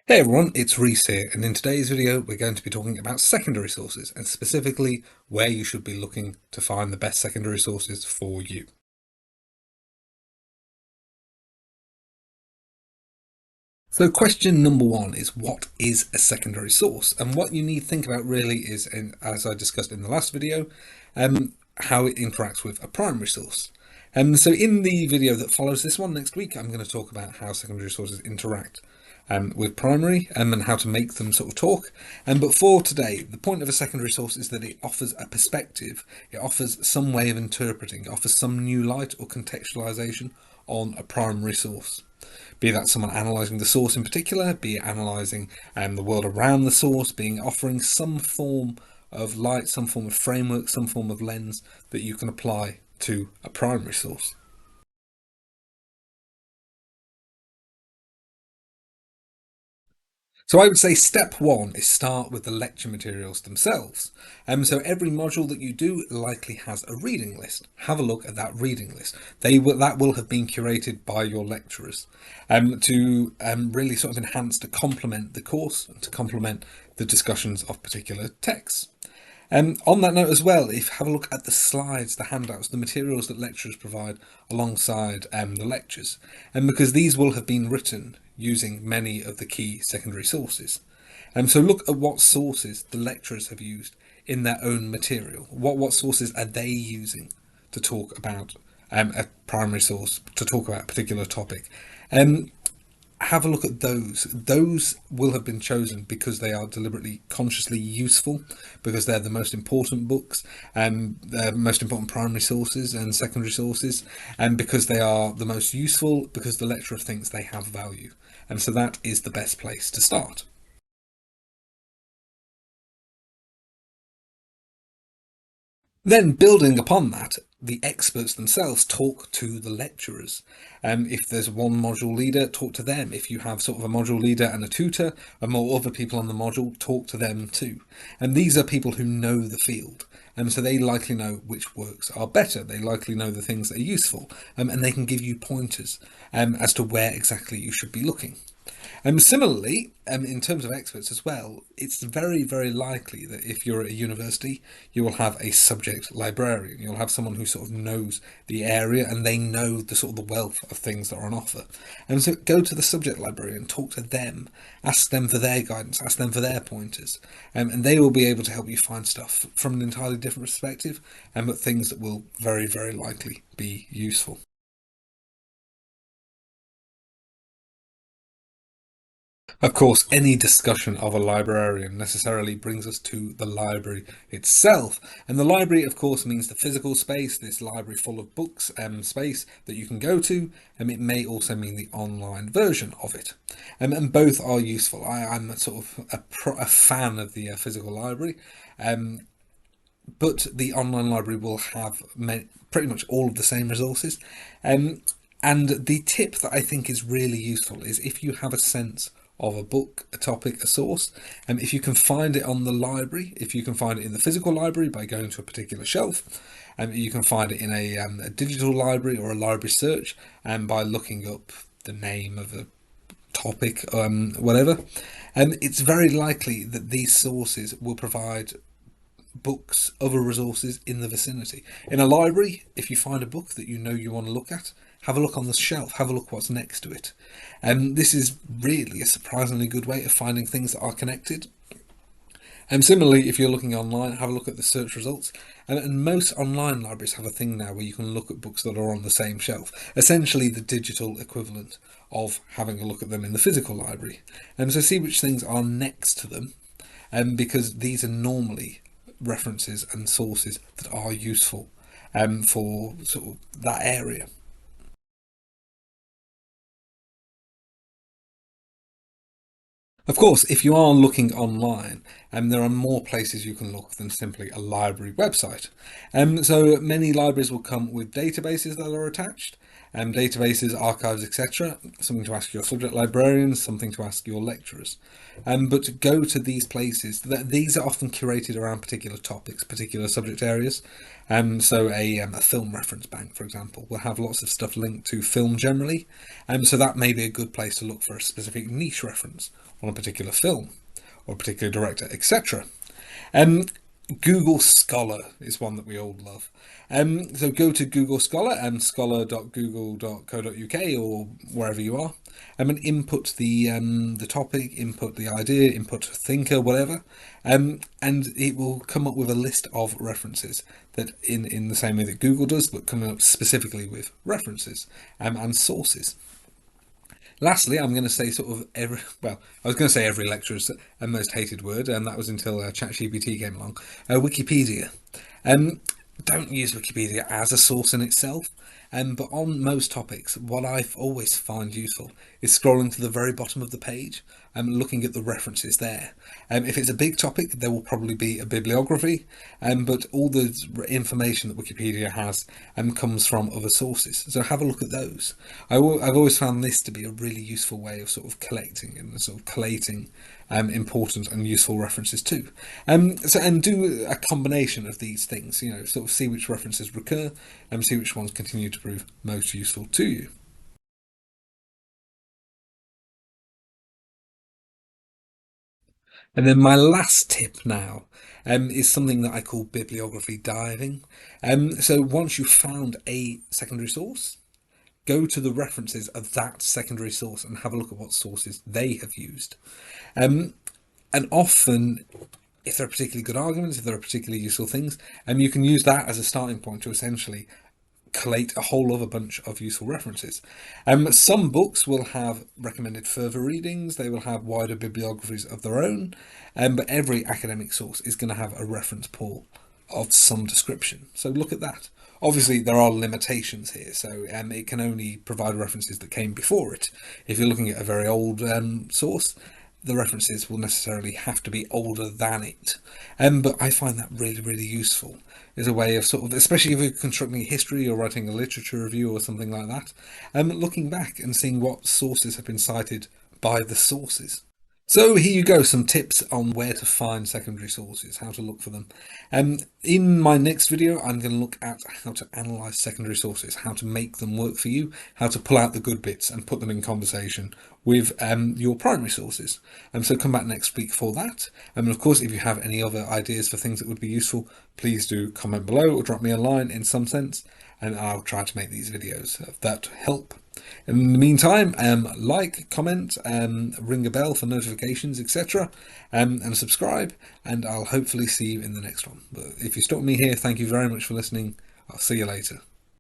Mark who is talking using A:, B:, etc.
A: Hey everyone, it's Reese here, and in today's video we're going to be talking about secondary sources, and specifically where you should be looking to find the best secondary sources for you. So question number one is, what is a secondary source? And what you need to think about really is, as I discussed in the last video, how it interacts with a primary source. So in the video that follows this one next week, I'm going to talk about how secondary sources interact with primary and how to make them sort of talk. But for today, the point of a secondary source is that it offers a perspective, it offers some way of interpreting, it offers some new light or contextualization on a primary source. Be that someone analysing the source in particular, be it analysing the world around the source, being offering some form of light, some form of framework, some form of lens that you can apply to a primary source. So I would say step one is start with the lecture materials themselves. So every module that you do likely has a reading list. Have a look at that reading list. That will have been curated by your lecturers to really sort of enhance, to complement the course and to complement the discussions of particular texts. On that note as well, if have a look at the slides, the handouts, the materials that lecturers provide alongside the lectures, and because these will have been written using many of the key secondary sources. So look at what sources the lecturers have used in their own material. What sources are they using to talk about a primary source, to talk about a particular topic. Have a look at those. Those will have been chosen because they are deliberately, consciously useful, because they're the most important books, the most important primary sources and secondary sources, and because they are the most useful, because the lecturer thinks they have value. And so that is the best place to start. Then, building upon that, the experts themselves talk to the lecturers. If there's one module leader, talk to them. If you have sort of a module leader and a tutor and more other people on the module, talk to them too. And these are people who know the field. So they likely know which works are better. They likely know the things that are useful. And they can give you pointers as to where exactly you should be looking. Similarly, in terms of experts as well, it's very, very likely that if you're at a university, you will have a subject librarian. You'll have someone who sort of knows the area and they know the sort of the wealth of things that are on offer. And so go to the subject librarian, talk to them, ask them for their guidance, ask them for their pointers, and they will be able to help you find stuff from an entirely different perspective, but things that will very, very likely be useful. Of course, any discussion of a librarian necessarily brings us to the library itself. And the library, of course, means the physical space, this library full of books space that you can go to. And it may also mean the online version of it. And both are useful. I'm sort of a fan of the physical library. But the online library will have pretty much all of the same resources. And the tip that I think is really useful is if you have a sense of a book, a topic, a source, and if you can find it on the library, if you can find it in the physical library by going to a particular shelf, and you can find it in a digital library or a library search, and by looking up the name of a topic, whatever, and it's very likely that these sources will provide books, other resources in the vicinity. In a library, if you find a book that you know you want to look at, have a look on the shelf, have a look what's next to it. And this is really a surprisingly good way of finding things that are connected. And similarly, if you're looking online, have a look at the search results. And most online libraries have a thing now where you can look at books that are on the same shelf, essentially the digital equivalent of having a look at them in the physical library. And so see which things are next to them, because these are normally references and sources that are useful for sort of that area. Of course, if you are looking online, there are more places you can look than simply a library website. So many libraries will come with databases that are attached, databases, archives, etc. Something to ask your subject librarians, something to ask your lecturers. But go to these places. These are often curated around particular topics, particular subject areas. So a film reference bank, for example, will have lots of stuff linked to film generally. So that may be a good place to look for a specific niche reference on a particular film or a particular director, etc. Google Scholar is one that we all love. So go to Google Scholar, scholar.google.co.uk or wherever you are, and input the topic, input the idea, input a thinker, whatever, and it will come up with a list of references that in the same way that Google does, but coming up specifically with references and sources. Lastly, I'm going to say sort of I was going to say every lecturer's most hated word, and that was until ChatGPT came along. Wikipedia. Don't use Wikipedia as a source in itself, but on most topics, what I always find useful is scrolling to the very bottom of the page and looking at the references there. If it's a big topic, there will probably be a bibliography, but all the information that Wikipedia has comes from other sources. So have a look at those. I've always found this to be a really useful way of sort of collecting and sort of collating important and useful references too. And do a combination of these things, sort of see which references recur and see which ones continue to prove most useful to you. And then my last tip now is something that I call bibliography diving. So once you've found a secondary source, go to the references of that secondary source and have a look at what sources they have used. And often, if there are particularly good arguments, if there are particularly useful things, you can use that as a starting point to essentially collate a whole other bunch of useful references. Some books will have recommended further readings, they will have wider bibliographies of their own, but every academic source is going to have a reference pool of some description. So look at that. Obviously, there are limitations here, so it can only provide references that came before it. If you're looking at a very old source, the references will necessarily have to be older than it. But I find that really, really useful as a way of sort of, especially if you're constructing history or writing a literature review or something like that, looking back and seeing what sources have been cited by the sources. So here you go, some tips on where to find secondary sources, how to look for them. In my next video, I'm going to look at how to analyse secondary sources, how to make them work for you, how to pull out the good bits and put them in conversation with your primary sources. So come back next week for that. And of course, if you have any other ideas for things that would be useful, please do comment below or drop me a line in some sense, and I'll try to make these videos that help. In the meantime, like, comment, ring a bell for notifications, etc., and subscribe, and I'll hopefully see you in the next one. But if you stuck me here, thank you very much for listening. I'll see you later.